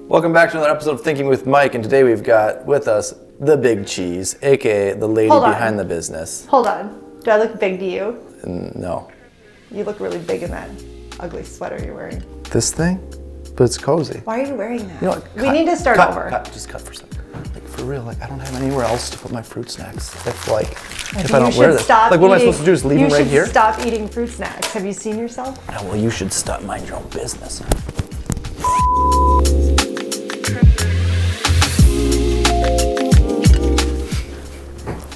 Welcome back to another episode of Thinking with Mike, and today we've got with us the Big Cheese, aka the lady behind the business. Hold on. Do I look big to you? No. You look really big in that ugly sweater you're wearing. This thing? But it's cozy. Why are you wearing that? You know what? We need to start over. Just cut for a second. Like, for real, like, I don't have anywhere else to put my fruit snacks. If I don't wear this. Like, what am I supposed to do? Just leave them right here? You should stop eating fruit snacks. Have you seen yourself? Yeah, well, you should stop mind your own business.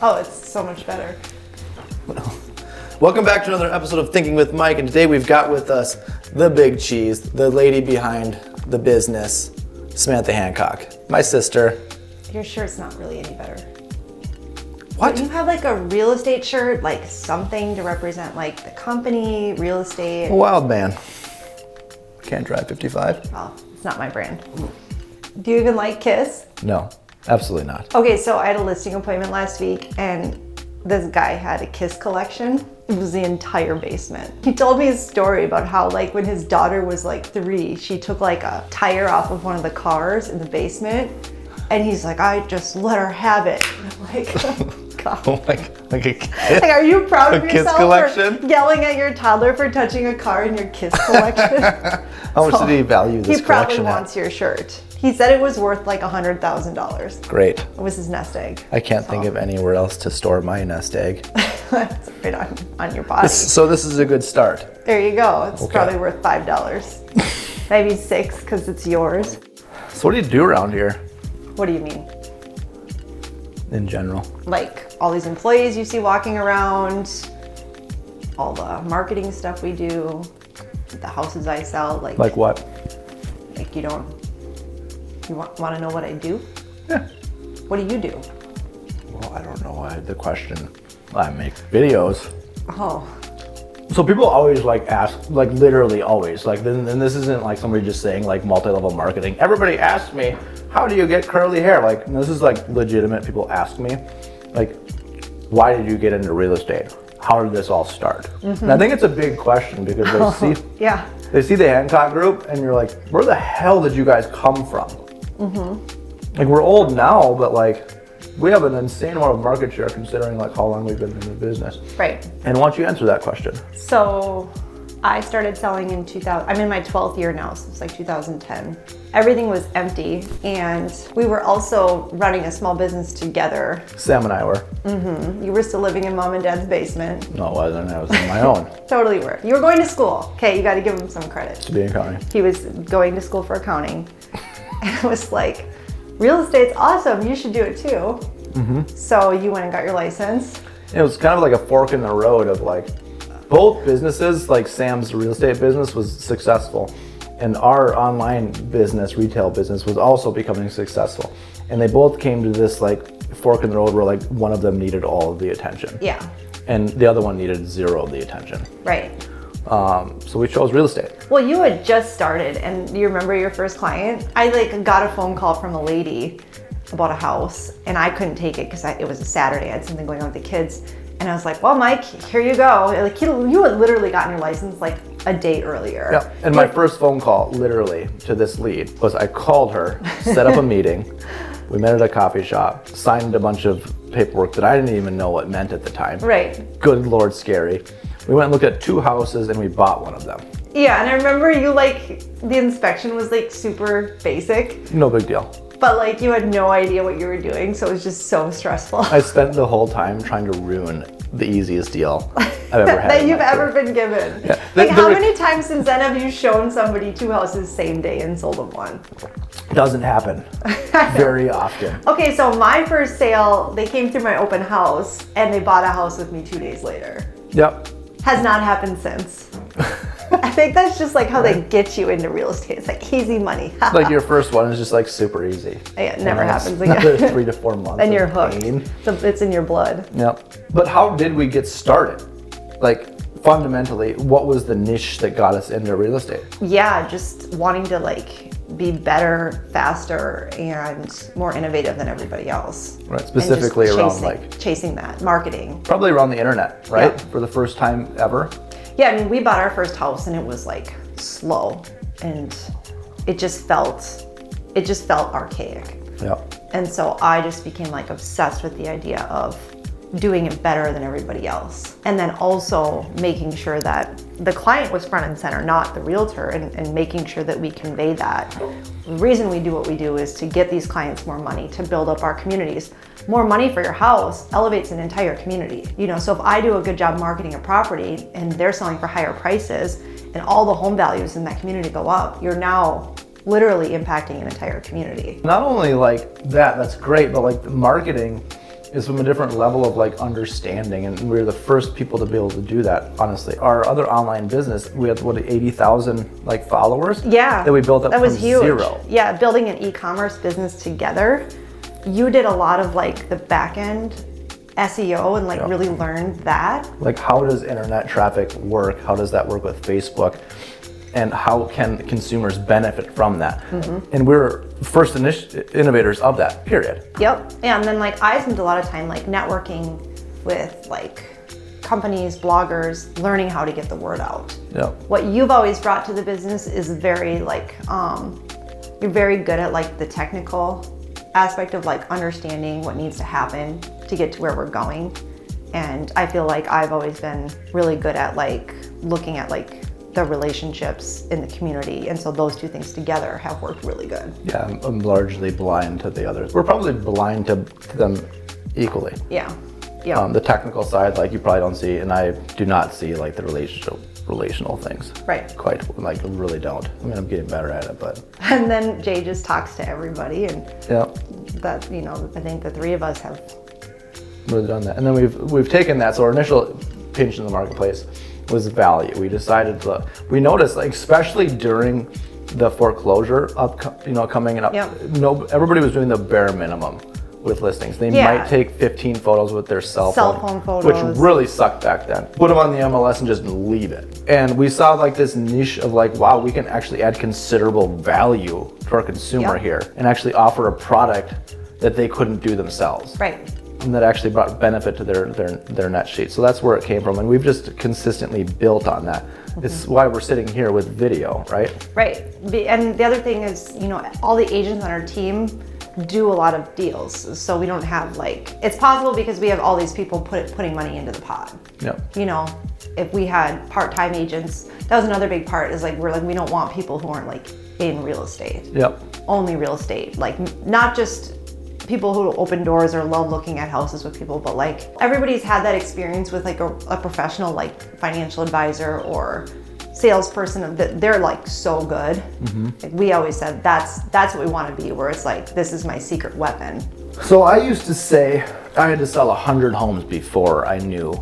Oh, it's so much better. Welcome back to another episode of Thinking with Mike, and today we've got with us the Big Cheese, the lady behind the business, Samantha Hancock, my sister. Your shirt's not really any better. What? Don't you have like a real estate shirt, like something to represent like the company, real estate? A wild man. Can't drive 55. Well, it's not my brand. Do you even like Kiss? No, absolutely not. Okay, so I had a listing appointment last week and this guy had a Kiss collection. It was the entire basement. He told me his story about how like when his daughter was like 3, she took like a tire off of one of the cars in the basement and he's like, I just let her have it. And I'm like, oh God. like a kid? Like, are you proud of Kiss yourself collection? for yelling at your toddler for touching a car in your Kiss collection? How much did he value this collection? He probably collection wants your shirt. He said it was worth like $100,000. Great. It was his nest egg. I can't think of anywhere else to store my nest egg. It's right on your body. So this is a good start. There you go. It's Okay. probably worth $5. Maybe $6 because it's yours. So what do you do around here What do you mean? in general? Like all these employees you see walking around, all the marketing stuff we do, the houses I sell. Like what? Like you want to know what I do? Yeah. What do you do? Well, I don't know. The question. I make videos. Oh, So people always like ask, like literally always, like then this isn't like somebody just saying like multi-level marketing. Everybody asks me, how do you get curly hair? Like this is like legitimate. People ask me, like, why did you get into real estate? How did this all start? And I think it's a big question because they see, yeah. they see the Hancock group and you're like, where the hell did you guys come from? Like we're old now, but like we have an insane amount of market share considering like how long we've been in the business. Right. And why don't you answer that question? So I started selling in 2000. I'm in my 12th year now, so it's like 2010. Everything was empty, and we were also running a small business together. Sam and I were. You were still living in mom and dad's basement. No, I wasn't. I was on my own. Totally were. You were going to school. Okay, you got to give him some credit. To be in accounting. He was going to school for accounting. And it was like, real estate's awesome. You should do it too. So you went and got your license. It was kind of like a fork in the road of like both businesses, like Sam's real estate business was successful and our online business, retail business was also becoming successful. And they both came to this like fork in the road where like one of them needed all of the attention. Yeah. And the other one needed zero of the attention. Right. So we chose real estate. Well, you had just started, and do you remember your first client? I like got a phone call from a lady about a house, and I couldn't take it because it was a Saturday. I had something going on with the kids, and I was like, "Well, Mike, here you go." Like you had literally gotten your license like a day earlier. Yeah. And my first phone call, literally, to this lead was I called her, set up a meeting. We met at a coffee shop, signed a bunch of paperwork that I didn't even know what meant at the time. Right. Good Lord, scary. We went and looked at 2 houses and we bought one of them. Yeah, and I remember you like the inspection was like super basic. No big deal. But like you had no idea what you were doing, so it was just so stressful. I spent the whole time trying to ruin the easiest deal I've ever had. That you've ever been given. Yeah. Like how many times since then have you shown somebody 2 houses same day and sold them one? Doesn't happen very often. Okay, so my first sale, they came through my open house and they bought a house with me 2 days later. Yep. Has not happened since. I think that's just like how they get you into real estate. It's like easy money. Like your first one is just like super easy. Yeah, it never happens Another again. 3 to 4 months. Then you're of hooked. pain. It's in your blood. Yep. But how did we get started? Like fundamentally, what was the niche that got us into real estate? Yeah, just wanting to like be better, faster, and more innovative than everybody else. Right, specifically And just around chasing that marketing. probably around the internet, right? Yeah. For the first time ever. Yeah, I mean, we bought our first house and it was like slow and it just felt it just felt archaic. Yeah. And so I just became like obsessed with the idea of doing it better than everybody else. And then also making sure that the client was front and center, not the realtor, and making sure that we convey that. The reason we do what we do is to get these clients more money, to build up our communities. More money for your house elevates an entire community. You know, so if I do a good job marketing a property and they're selling for higher prices and all the home values in that community go up, you're now literally impacting an entire community. Not only like that, that's great, but like the marketing is from a different level of like understanding, and we're the first people to be able to do that, honestly. Our other online business, we had 80,000 like followers. Yeah, that we built up that was from huge. zero. Yeah, building an e-commerce business together. You did a lot of like the backend SEO and like really learned that. Like, how does internet traffic work? How does that work with Facebook? And how can consumers benefit from that? And we're first innovators of that, period. Yep. Yeah, and then like I spent a lot of time like networking with like companies, bloggers, learning how to get the word out. Yeah. What you've always brought to the business is very like, you're very good at like the technical aspect of like understanding what needs to happen to get to where we're going. And I feel like I've always been really good at like looking at like the relationships in the community, and so those two things together have worked really good. Yeah, I'm largely blind to the others. We're probably blind to them equally. Yeah. Yeah. The technical side, like you probably don't see, and I do not see like the relational things. Right. Quite, like really don't. I mean, I'm getting better at it, but. And then Jay just talks to everybody, and yeah, that, you know, I think the three of us have really done that. And then we've taken that. So our initial pinch in the marketplace was value. We decided we noticed, like, especially during the foreclosure coming up, everybody was doing the bare minimum with listings. They might take 15 photos with their cell phone photos, which really sucked back then. Put them on the MLS and just leave it. And we saw like this niche of like, wow, we can actually add considerable value to our consumer here and actually offer a product that they couldn't do themselves. Right. And that actually brought benefit to their net sheet. So that's where it came from, and we've just consistently built on that. It's why we're sitting here with video, right? Right. And the other thing is, you know, all the agents on our team do a lot of deals, so we don't have like, it's possible because we have all these people putting money into the pot. Yep. You know, if we had part-time agents, that was another big part, is like we don't want people who aren't like in real estate. Yep. Only real estate, like not just people who open doors or love looking at houses with people, but like everybody's had that experience with like a professional like financial advisor or salesperson that they're like so good. Like we always said that's what we want to be, where it's like, this is my secret weapon. So I used to say I had to sell 100 homes before I knew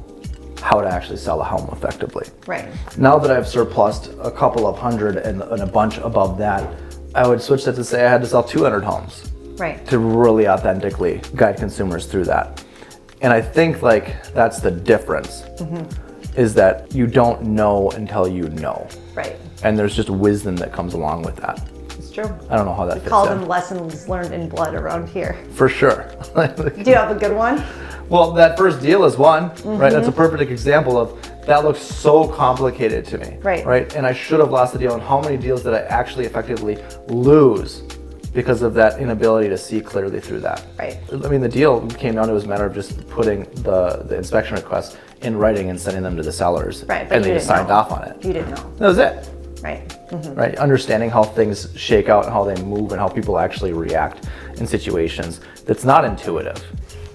how to actually sell a home effectively. Right. Now that I've surpassed a couple of hundred and a bunch above that, I would switch that to say I had to sell 200 homes. Right. To really authentically guide consumers through that. And I think like that's the difference, is that you don't know until you know. Right. And there's just wisdom that comes along with that. It's true. I don't know how that We fits call in. them lessons learned in blood around here. For sure. Do you have a good one? Well, that first deal is one, right? That's a perfect example of that looks so complicated to me. Right. Right? And I should have lost the deal. And how many deals did I actually effectively lose because of that inability to see clearly through that? Right. I mean, the deal came down to a matter of just putting the inspection requests in writing and sending them to the sellers. Right, but and you they just didn't signed know. off on it. You didn't know. That was it. Right. Right? Understanding how things shake out and how they move and how people actually react in situations that's not intuitive.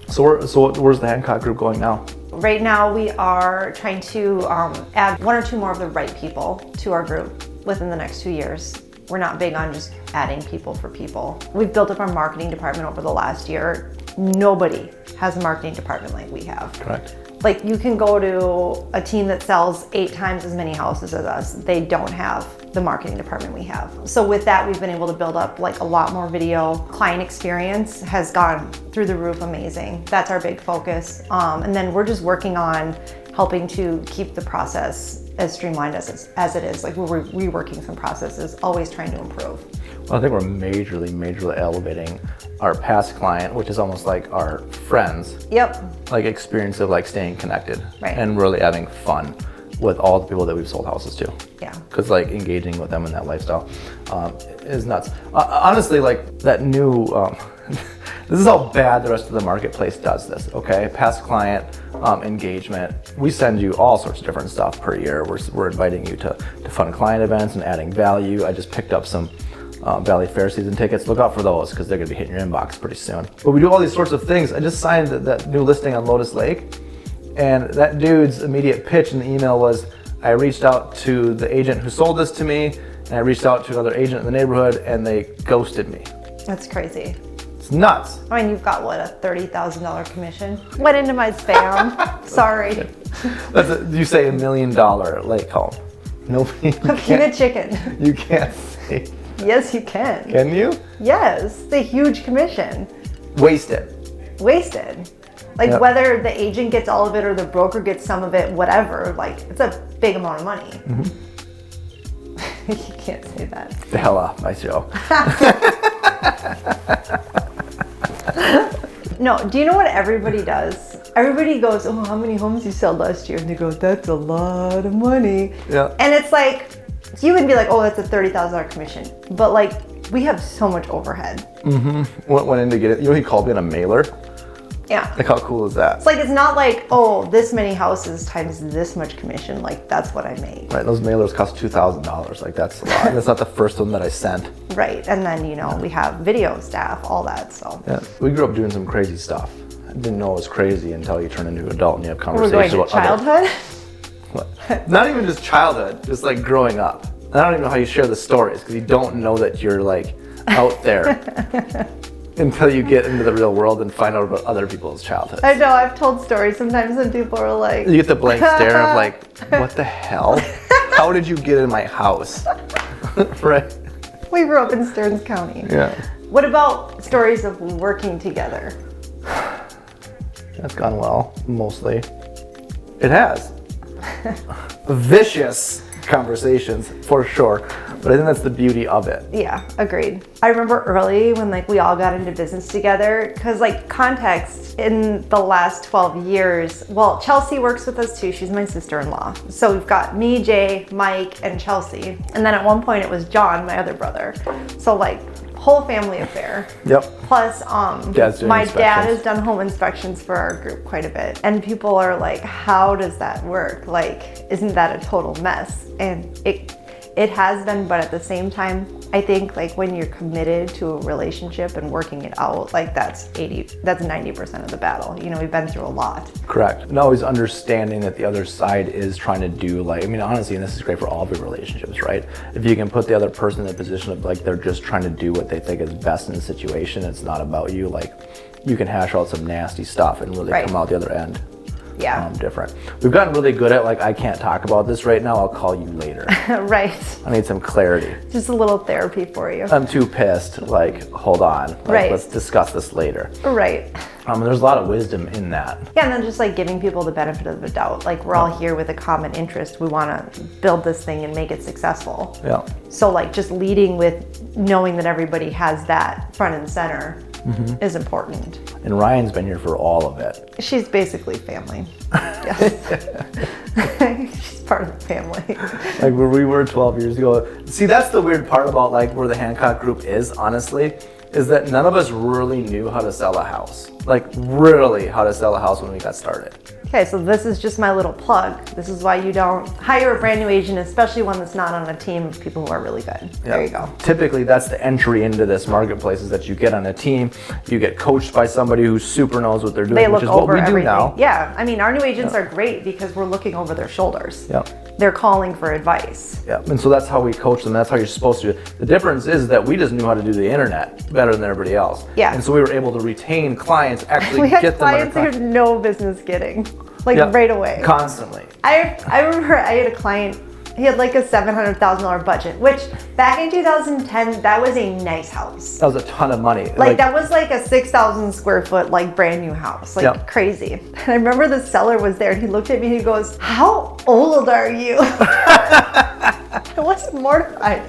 So where's the Hancock group going now? Right now we are trying to add one or two more of the right people to our group within the next 2 years. We're not big on just adding people for people. We've built up our marketing department over the last year. Nobody has a marketing department like we have. Correct. Like you can go to a team that sells 8 times as many houses as us. They don't have the marketing department we have. So with that, we've been able to build up like a lot more video. Client experience has gone through the roof, amazing. That's our big focus. And then we're just working on helping to keep the process as streamlined as it is. Like we're reworking some processes, always trying to improve. Well, I think we're majorly elevating our past client, which is almost like our friends. Yep. Like experience of like staying connected. Right. And really having fun. with all the people that we've sold houses to. Yeah. Because like engaging with them in that lifestyle is nuts. Honestly, like that new, this is how bad the rest of the marketplace does this, okay? Past client engagement. We send you all sorts of different stuff per year. We're inviting you to fun client events and adding value. I just picked up some Valley Fair season tickets. Look out for those because they're gonna be hitting your inbox pretty soon. But we do all these sorts of things. I just signed that new listing on Lotus Lake, and that dude's immediate pitch in the email was, I reached out to the agent who sold this to me, and I reached out to another agent in the neighborhood, and they ghosted me. That's crazy. It's nuts. I mean, you've got what, a $30,000 commission? Went into my spam. Sorry. You say $1 million lake home. Nobody. Cooking a chicken. You can't say. Yes, you can. Can you? Yes, it's a huge commission. Wasted. Wasted. Like Yep. whether the agent gets all of it or the broker gets some of it, whatever, like it's a big amount of money. You can't say that. The hell off my show. No, do you know what everybody does? Everybody goes, oh, how many homes you sold last year? And they go, that's a lot of money. Yeah. And it's like, you would be like, oh, that's a $30,000 commission. But like, we have so much overhead. Went in to get it. You know, he called me on a mailer. Yeah. Like, how cool is that? It's like, it's not like, oh, this many houses times this much commission. Like, that's what I made. Right, those mailers cost $2,000. Like, that's a lot. And that's not the first one that I sent. Right. And then, you know, we have video staff, all that. So Yeah, we grew up doing some crazy stuff. I didn't know it was crazy until you turn into an adult and you have we're conversations going to about childhood. What? Not even just childhood, just like growing up. And I don't even know how you share the stories because you don't know that you're like out there until you get into the real world and find out about other people's childhoods. I know, I've told stories sometimes and people are like, You get the blank stare of like, what the hell? How did you get in my house? Right? we grew up in Stearns County. Yeah. What about stories of working together? That's gone well, mostly. It has. Vicious conversations, for sure. But I think that's the beauty of it. Yeah, agreed. I remember early when like we all got into business together, because like context, in the last 12 years, well, Chelsea works with us too. She's my sister-in-law. So we've got me, Jay, Mike, and Chelsea. And then at one point it was John, my other brother. So like whole family affair. Yep. Plus, Dad's doing my dad inspections. has done home inspections for our group quite a bit. And people are like, how does that work? Like, isn't that a total mess? And it has been, but at the same time, I think like when you're committed to a relationship and working it out, like that's 90% of the battle. You know, we've been through a lot. Correct. And always understanding that the other side is trying to do like, I mean, honestly, and this is great for all of your relationships, right? If you can put the other person in the position of like, they're just trying to do what they think is best in the situation, it's not about you, like you can hash out some nasty stuff and really Right. come out the other end. Yeah. Different. We've gotten really good at like, I can't talk about this right now, I'll call you later. Right. I need some clarity. Just a little therapy for you. I'm too pissed, like, hold on. Like, Right. Let's discuss this later. Right. There's a lot of wisdom in that. Yeah, and then just like giving people the benefit of the doubt. Like we're all here with a common interest. We want to build this thing and make it successful. Yeah. So like just leading with knowing that everybody has that front and center is important. And Ryan's been here for all of it. She's basically family. Yes. She's part of the family. Like where we were 12 years ago. See, that's the weird part about like where the Hancock group is, honestly, is that none of us really knew how to sell a house. Like really how to sell a house when we got started. Okay, so this is just my little plug. This is why you don't hire a brand new agent, especially one that's not on a team of people who are really good. There you go. Typically, that's the entry into this marketplace is that you get on a team, you get coached by somebody who super knows what they're doing, They look which is what over we do everything. now. Yeah, I mean, our new agents are great because we're looking over their shoulders. Yep. They're calling for advice. Yeah, and so that's how we coach them. That's how you're supposed to do it. The difference is that we just knew how to do the internet better than everybody else. Yeah. And so we were able to retain clients, actually We had get them under clients who had contract. no business getting, like Yep. right away. Constantly. I remember I had a client, he had like a $700,000 budget, which back in 2010, that was a nice house. That was a ton of money. Like that was like a 6,000 square foot, like brand new house, like Yep. crazy. And I remember the seller was there and he looked at me and he goes, how old are you? I was mortified,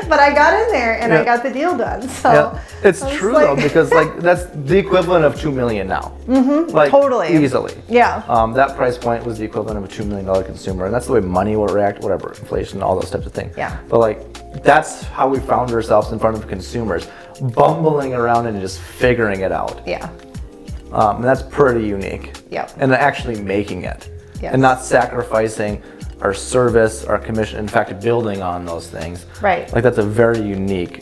but I got in there and I got the deal done. So yeah. It's true though, because like that's the equivalent of $2 million now. Like totally. easily. Yeah. That price point was the equivalent of a $2 million consumer, and that's the way money will react, whatever, inflation, all those types of things. Yeah. But like that's how we found ourselves in front of consumers, bumbling around and just figuring it out. Yeah. And that's pretty unique. Yep. And actually making it, Yes. and not sacrificing our service, our commission, in fact, building on those things. Right. Like that's a very unique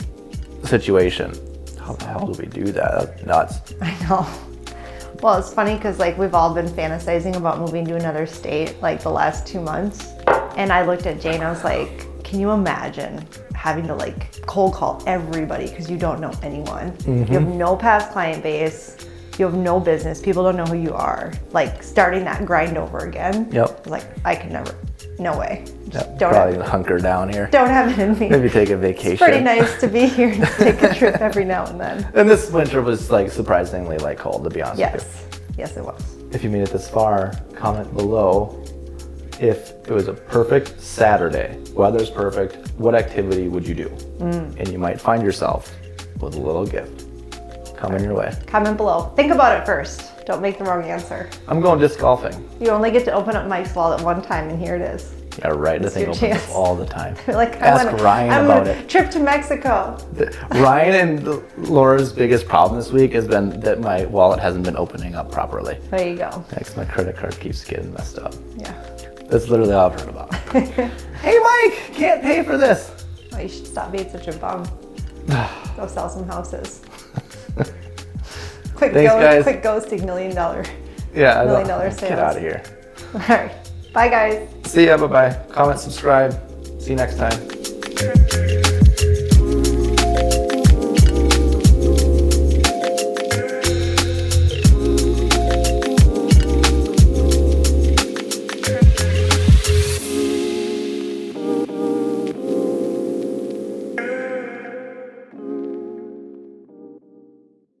situation. How the hell do we do that? That's nuts. I know. Well, it's funny because like we've all been fantasizing about moving to another state like the last 2 months. And I looked at Jane, I was like, can you imagine having to like cold call everybody because you don't know anyone? You have no past client base. You have no business. People don't know who you are. Like starting that grind over again. Yep. Like I could never, no way. Just Yep. don't Probably have, hunker down here. don't have it in me. Maybe take a vacation. It's pretty nice to be here and take a trip every now and then. And this winter was like surprisingly like cold, to be honest with Yes, yes it was. you. If you made it this far, comment below. If it was a perfect Saturday, weather's perfect, what activity would you do? And you might find yourself with a little gift coming your way. Comment below. Think about it first. Don't make the wrong answer. I'm going disc golfing. You only get to open up Mike's wallet one time and here it is. Yeah, right. The thing your opens chance. up all the time. Like Ask Ryan I'm about on a it. trip to Mexico. Ryan and Laura's biggest problem this week has been that my wallet hasn't been opening up properly. There you go. Next, my credit card keeps getting messed up. Yeah. That's literally all I've heard about. Hey, Mike, can't pay for this. Well, you should stop being such a bum. Go sell some houses. Quick Thanks, guys. quick ghosting $1 million. Yeah, $1 million sales. Get out of here. All right. Bye guys. See ya. Bye bye. Comment, subscribe. See you next time.